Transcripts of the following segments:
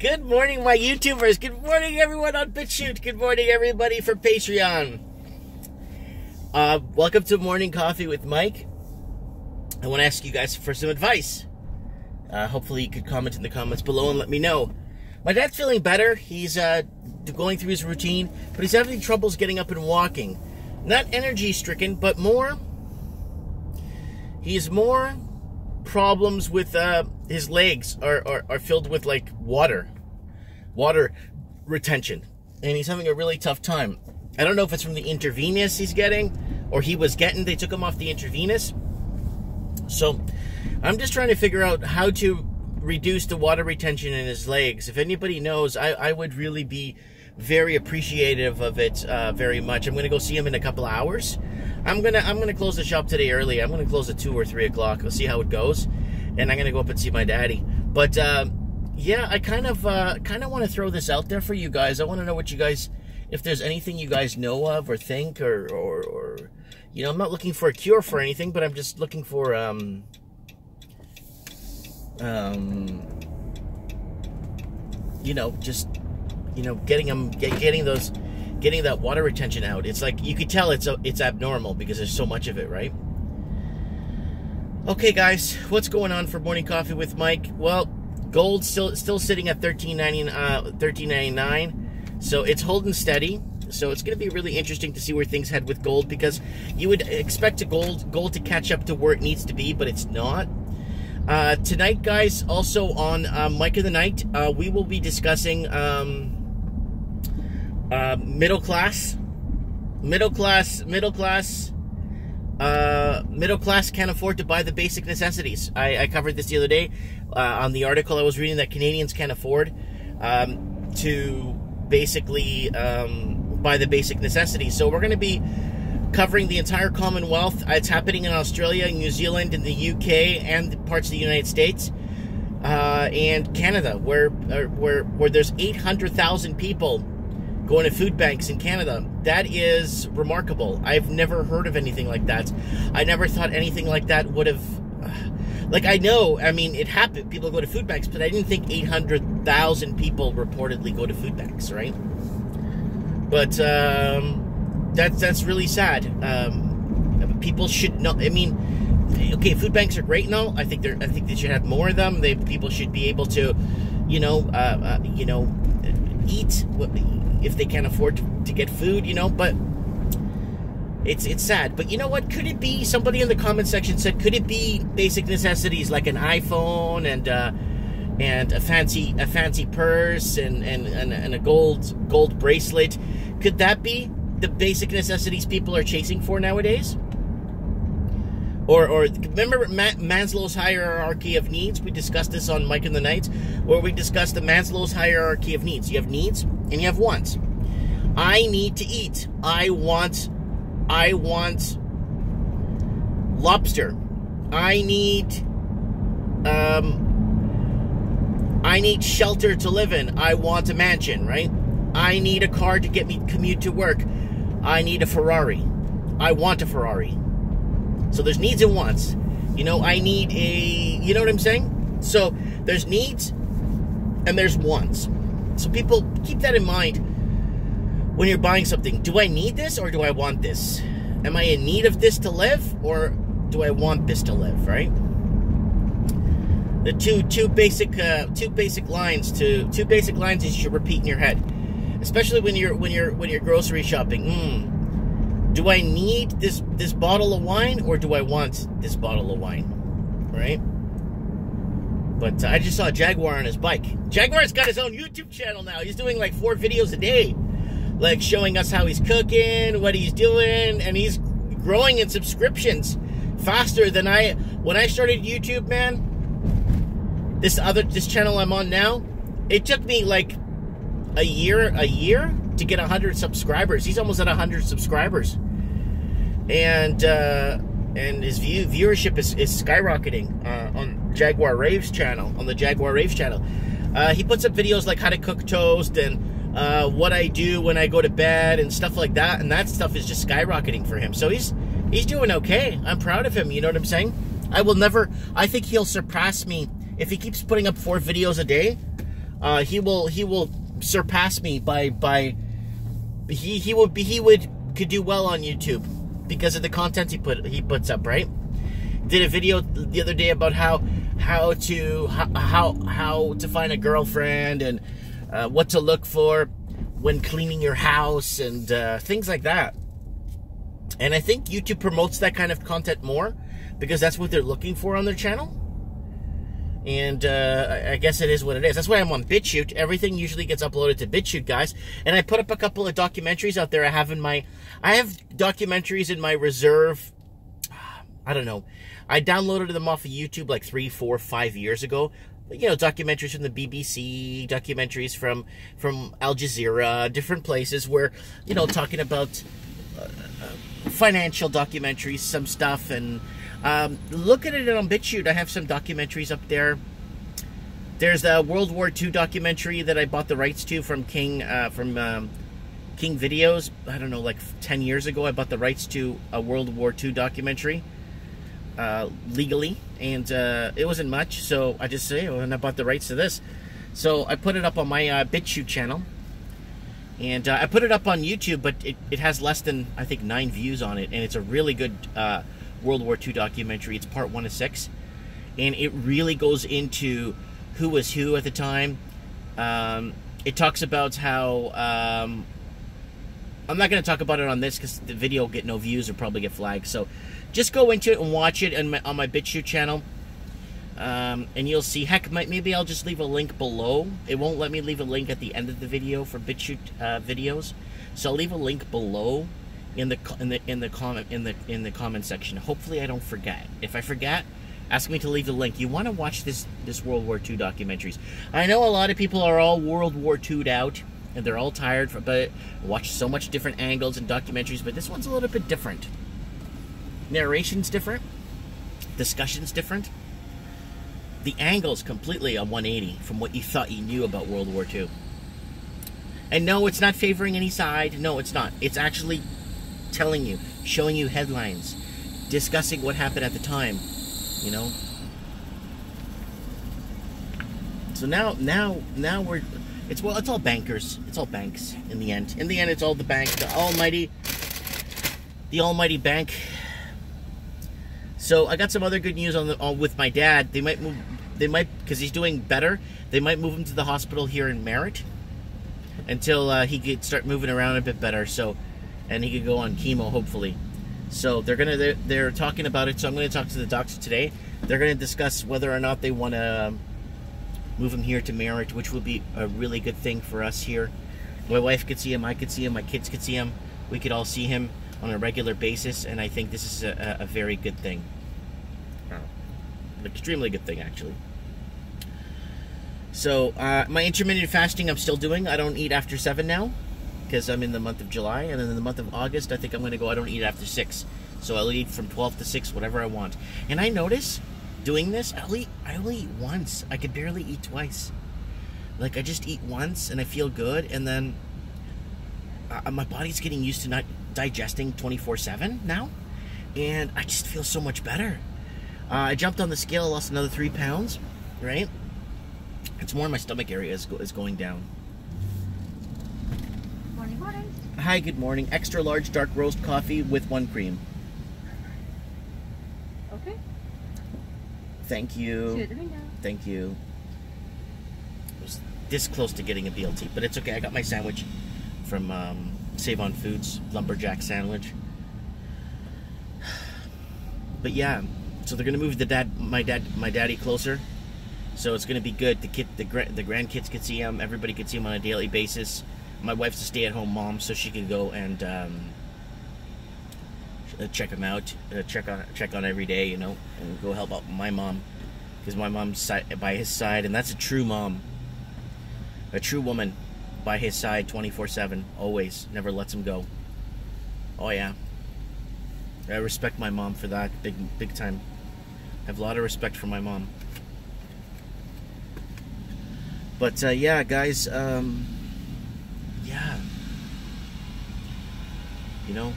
Good morning, my YouTubers. Good morning, everyone on BitChute. Good morning, everybody for Patreon. Welcome to Morning Coffee with Mike. I want to ask you guys for some advice. Hopefully you could comment in the comments below and let me know. My dad's feeling better. He's going through his routine, but he's having troubles getting up and walking. Not energy-stricken, but he's more problems with his legs are filled with like water retention, and he's having a really tough time. I don't know if it's from the intravenous he's getting or he was getting. They took him off the intravenous, so I'm just trying to figure out how to reduce the water retention in his legs. If anybody knows, I would really be very appreciative of it very much. I'm gonna go see him in a couple hours. I'm gonna close the shop today early. I'm gonna close at 2 or 3 o'clock. We'll see how it goes, and I'm gonna go up and see my daddy. But yeah, I kind of want to throw this out there for you guys. I want to know what you guys, if there's anything you guys know of or think, or you know, I'm not looking for a cure for anything, but I'm just looking for you know, just, you know, getting that water retention out. It's like you could tell it's abnormal because there's so much of it, right? Okay, guys, what's going on for Morning Coffee with Mike? Well, gold's still sitting at $13.99, so it's holding steady. So it's going to be really interesting to see where things head with gold, because you would expect gold to catch up to where it needs to be, but it's not. Tonight, guys, also on Mike of the Night, we will be discussing middle class can't afford to buy the basic necessities. I covered this the other day on the article I was reading, that Canadians can't afford to basically buy the basic necessities. So we're going to be covering the entire Commonwealth. It's happening in Australia, New Zealand, in the UK, and parts of the United States, and Canada, where there's 800,000 people going to food banks in Canada. That is remarkable. I've never heard of anything like that. I never thought anything like that would have... like, I know, I mean, it happened. People go to food banks, but I didn't think 800,000 people reportedly go to food banks, right? But that's really sad. People should know. I mean, okay, food banks are great and all. I think they should have more of them. People should be able to, you know, eat if they can't afford to get food, you know. But it's sad. But you know what? Could it be, somebody in the comment section said, could it be basic necessities like an iPhone and a fancy purse and a gold bracelet? Could that be the basic necessities people are chasing for nowadays? Or remember Maslow's hierarchy of needs? We discussed this on Mike in the Night, where we discussed the Maslow's hierarchy of needs. You have needs and you have wants. I need to eat. I want lobster. I need shelter to live in. I want a mansion, right? I need a car to get me commute to work. I need a Ferrari. I want a Ferrari. So there's needs and wants. You know, I need a... You know what I'm saying? So there's needs and there's wants. So people, keep that in mind when you're buying something. Do I need this or do I want this? Am I in need of this to live, or do I want this to live, right? The two basic lines you should repeat in your head, especially when you're grocery shopping. Do I need this bottle of wine, or do I want this bottle of wine, right? But I just saw Jaguar on his bike. Jaguar's got his own YouTube channel now. He's doing like 4 videos a day, like showing us how he's cooking, what he's doing, and he's growing in subscriptions faster than when I started YouTube, man. This channel I'm on now, it took me like a year to get 100 subscribers. He's almost at 100 subscribers, and his viewership is skyrocketing on Jaguar Rave's channel. On the Jaguar Rave's channel, he puts up videos like how to cook toast and what I do when I go to bed and stuff like that, and that stuff is just skyrocketing for him. So he's doing okay. I'm proud of him. You know what I'm saying? I think he'll surpass me if he keeps putting up 4 videos a day. he will surpass me by he could do well on YouTube because of the content he puts up, right? Did a video the other day about how to find a girlfriend and what to look for when cleaning your house and things like that. And I think YouTube promotes that kind of content more because that's what they're looking for on their channel. And I guess it is what it is. That's why I'm on BitChute. Everything usually gets uploaded to BitChute, guys. And I put up a couple of documentaries out there. I have documentaries in my reserve. I don't know. I downloaded them off of YouTube like 3, 4, 5 years ago. You know, documentaries from the BBC, documentaries from Al Jazeera, different places where, you know, talking about financial documentaries, some stuff, and look at it on BitChute. I have some documentaries up there. There's the World War II documentary that I bought the rights to from King Videos. I don't know, like 10 years ago, I bought the rights to a World War II documentary legally, and it wasn't much, so I just say, and I bought the rights to this. So I put it up on my BitChute channel. And I put it up on YouTube, but it has less than, I think, 9 views on it. And it's a really good World War II documentary. It's part 1 of 6. And it really goes into who was who at the time. It talks about how... I'm not going to talk about it on this because the video will get no views or probably get flagged. So just go into it and watch it on my BitChute channel. And you'll see, heck, maybe I'll just leave a link below. It won't let me leave a link at the end of the video for BitChute videos, so I'll leave a link below in the comment section. Hopefully, I don't forget. If I forget, ask me to leave the link. You want to watch this World War II documentaries. I know a lot of people are all World War II'd out and they're all tired, but watch so much different angles and documentaries. But this one's a little bit different. Narration's different. Discussion's different. The angle's completely a 180 from what you thought you knew about World War II. And no, it's not favoring any side. No, it's not. It's actually telling you, showing you headlines, discussing what happened at the time, you know. So now we're, it's all bankers. It's all banks in the end. In the end, it's all the bank, the almighty bank. So I got some other good news with my dad. They might because he's doing better. They might move him to the hospital here in Merritt until he could start moving around a bit better. So, and he could go on chemo hopefully. So they're talking about it. So I'm going to talk to the doctor today. They're going to discuss whether or not they want to move him here to Merritt, which would be a really good thing for us here. My wife could see him. I could see him. My kids could see him. We could all see him on a regular basis, and I think this is a very good thing. An extremely good thing, actually. So, my intermittent fasting I'm still doing. I don't eat after 7 now, because I'm in the month of July, and then in the month of August, I think I'm going to go, I don't eat after 6. So I'll eat from 12 to 6, whatever I want. And I notice, doing this, I only eat once. I could barely eat twice. Like, I just eat once, and I feel good, and then my body's getting used to not digesting 24/7 now, and I just feel so much better. I jumped on the scale, lost another 3 pounds, right? It's more in my stomach area is going down. Morning. Hi, good morning. Extra large dark roast coffee with 1 cream. Okay. Thank you. To the window. Thank you. I was this close to getting a BLT, but it's okay. I got my sandwich from Save On Foods, lumberjack sandwich. But yeah, so they're gonna move my daddy closer. So it's gonna be good. The grandkids could see him. Everybody could see him on a daily basis. My wife's a stay-at-home mom, so she can go and check him out, check on every day, you know, and go help out my mom, because my mom's by his side, and that's a true mom, a true woman, by his side 24/7, always, never lets him go. Oh yeah, I respect my mom for that, big time. I have a lot of respect for my mom. But yeah, guys, yeah, you know,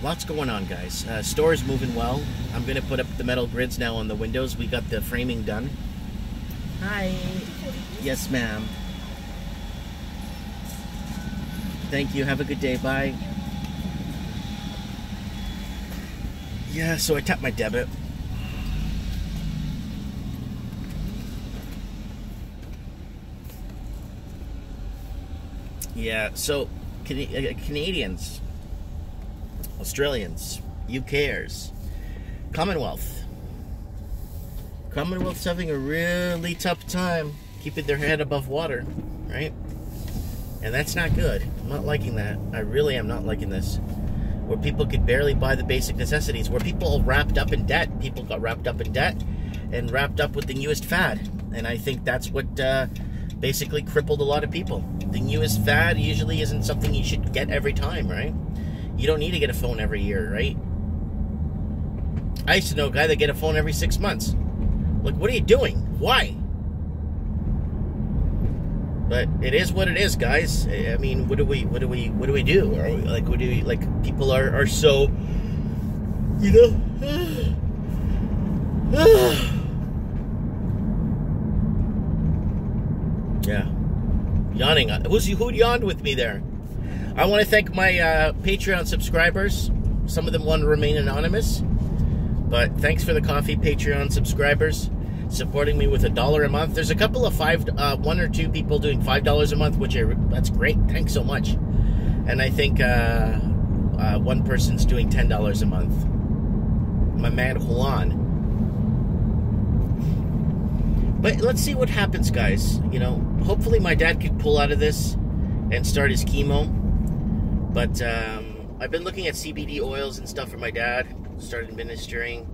lots going on, guys. Store's moving well. I'm gonna put up the metal grids now on the windows. We got the framing done. Hi. Yes, ma'am. Thank you. Have a good day. Bye. Yeah, so I tapped my debit. Yeah, so Canadians, Australians, UKers, Commonwealth's having a really tough time keeping their head above water, right? And that's not good. I'm not liking that. I really am not liking this. Where people could barely buy the basic necessities, where people wrapped up in debt. People got wrapped up in debt and wrapped up with the newest fad. And I think that's what basically crippled a lot of people. The newest fad usually isn't something you should get every time, right? You don't need to get a phone every year, right? I used to know a guy that get a phone every 6 months. Like, what are you doing? Why? But it is what it is, guys. I mean, what do we do? Are we, like, what do we, like, people are so, you know, yeah, yawning. Who yawned with me there? I want to thank my Patreon subscribers. Some of them want to remain anonymous, but thanks for the coffee, Patreon subscribers, supporting me with $1 a month. There's a couple of one or two people doing $5 a month, that's great. Thanks so much. And I think one person's doing $10 a month. My man Juan. But let's see what happens, guys. You know, hopefully my dad could pull out of this and start his chemo. But I've been looking at CBD oils and stuff for my dad. Started administering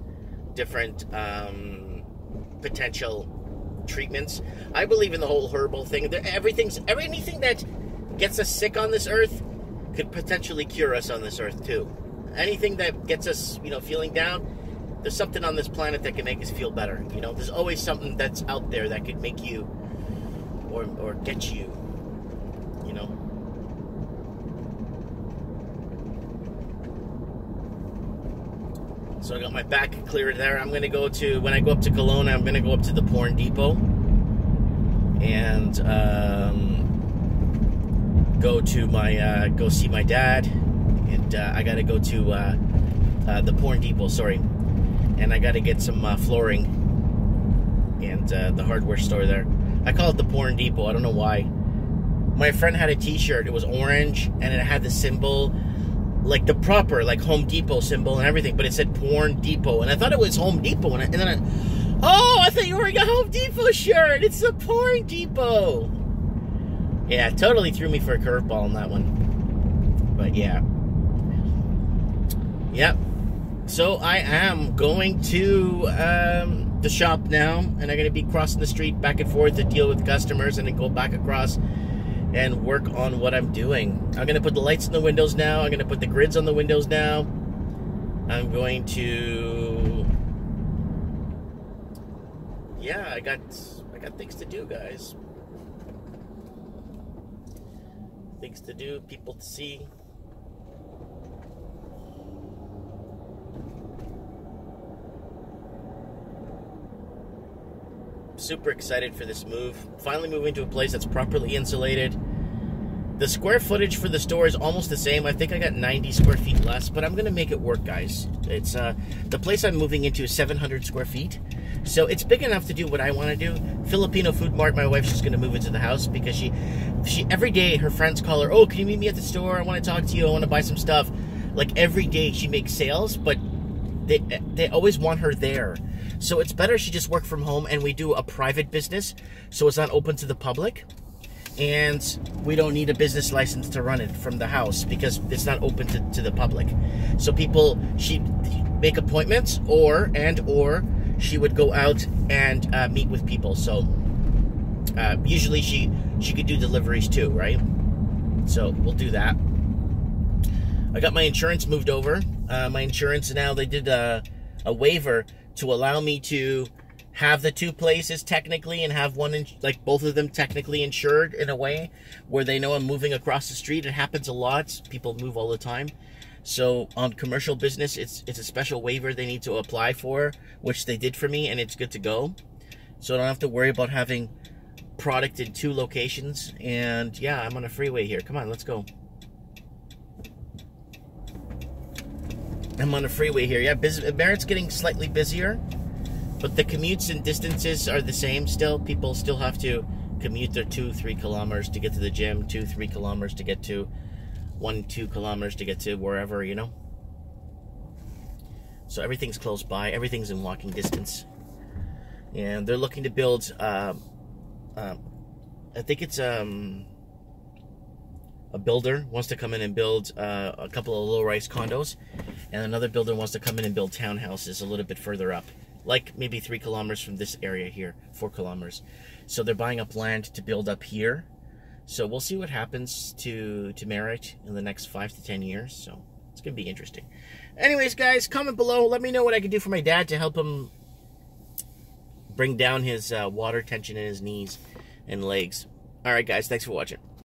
different potential treatments. I believe in the whole herbal thing. Anything that gets us sick on this earth could potentially cure us on this earth too. Anything that gets us, you know, feeling down, there's something on this planet that can make us feel better. You know, there's always something that's out there that could make you or get you, you know. So I got my back cleared there. I'm going to go to, when I go up to Kelowna, I'm going to go up to the Porn Depot and go to my, go see my dad. And I got to go to the Porn Depot, sorry. And I got to get some flooring and the hardware store there. I call it the Porn Depot. I don't know why. My friend had a t-shirt. It was orange and it had the symbol, like the proper, like Home Depot symbol and everything, but it said Porn Depot, and I thought it was Home Depot, and then I thought you were wearing a Home Depot shirt. It's the Porn Depot. Yeah, totally threw me for a curveball on that one. But yeah. Yep. So I am going to the shop now, and I'm going to be crossing the street back and forth to deal with customers, and then go back across and work on what I'm doing. I'm going to put the lights in the windows now. I'm going to put the grids on the windows now. I'm going to... Yeah, I got things to do, guys. Things to do, people to see. Super excited for this move. Finally moving to a place that's properly insulated. The square footage for the store is almost the same. I think I got 90 square feet less, but I'm going to make it work, guys. It's the place I'm moving into is 700 square feet. So it's big enough to do what I want to do. Filipino Food Mart, my wife's just going to move into the house because she every day her friends call her, "Oh, can you meet me at the store? I want to talk to you. I want to buy some stuff." Like every day she makes sales, but they always want her there. So it's better she just work from home, and we do a private business, so it's not open to the public. And we don't need a business license to run it from the house because it's not open to the public. So she'd make appointments or she would go out and meet with people. So usually she could do deliveries too, right? So we'll do that. I got my insurance moved over. My insurance now, they did a waiver to allow me to have the two places technically and have one, like both of them technically insured in a way where they know I'm moving across the street. It happens a lot. People move all the time. So on commercial business, it's a special waiver they need to apply for, which they did for me, and it's good to go. So I don't have to worry about having product in 2 locations. And yeah, I'm on a freeway here. Come on, let's go. I'm on a freeway here. Yeah, Merritt's getting slightly busier, but the commutes and distances are the same still. People still have to commute their 2-3 kilometers to get to the gym, 2-3 kilometers to get to 1-2 kilometers to get to wherever, you know. So everything's close by. Everything's in walking distance. And they're looking to build, I think it's a builder wants to come in and build a couple of low-rise condos, and another builder wants to come in and build townhouses a little bit further up, like maybe 3 kilometers from this area here, 4 kilometers. So they're buying up land to build up here. So we'll see what happens to Merritt in the next 5 to 10 years. So it's going to be interesting. Anyways, guys, comment below. Let me know what I can do for my dad to help him bring down his water tension in his knees and legs. All right, guys, thanks for watching.